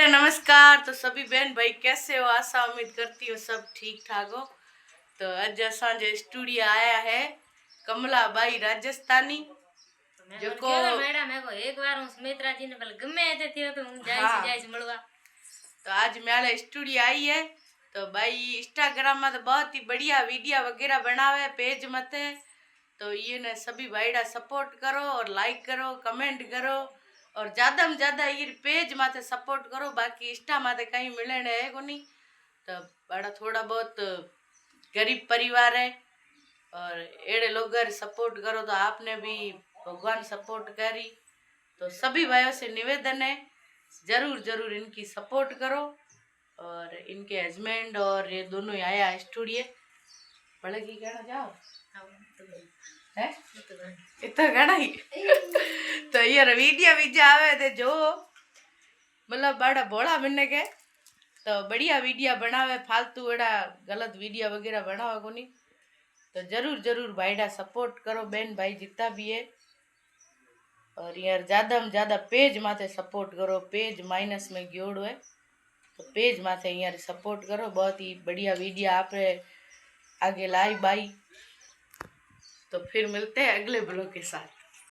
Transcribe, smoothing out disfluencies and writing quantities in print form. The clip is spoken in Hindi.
हेलो नमस्कार। तो सभी बहन भाई कैसे हो? आशा उम्मीद करती हो सब ठीक ठाक हो। तो आज असांजे स्टूडियो आया है कमला बाई राजस्थानी जो को मैडम है को एक बार हूं सुमित्रा जी ने बोले गमे ते थियो तो हूं जाइस मिलवा। तो आज मेरे स्टूडियो आई है। तो भाई इंस्टाग्राम में तो बहुत ही बढ़िया वीडियो वगैरह बनावे पेज मते। तो ये ने सभी भाईड़ा सपोर्ट करो और लाइक करो कमेंट करो और ज़्यादा में ज़्यादा ये पेज माथे सपोर्ट करो। बाकी इंस्टा माथे कहीं मिलने है को नहीं। तो बड़ा थोड़ा बहुत गरीब परिवार है और एड़े लोग सपोर्ट करो तो आपने भी भगवान सपोर्ट करी। तो सभी भाइयों से निवेदन है जरूर जरूर इनकी सपोर्ट करो। और इनके हस्बैंड और ये दोनों आया स्टूडियो बड़े की कहना जाओ है इतना गाना ही तो यार वीडियो वीडियो आवे थे जो मतलब बड़ा बोला मिलने के तो बढ़िया वीडियो बनावे फालतू बड़ा गलत वीडियो वगैरह बनावे को नहीं। तो जरूर जरूर भाईडा सपोर्ट करो बहन भाई जितना भी है। और यार ज़्यादा में ज़्यादा पेज माथे सपोर्ट करो पेज माइनस में गियोड़ो है तो पेज माथे यार सपोर्ट करो। बहुत ही बढ़िया वीडियो आप आगे लाई बाई। तो फिर मिलते हैं अगले ब्लॉग के साथ।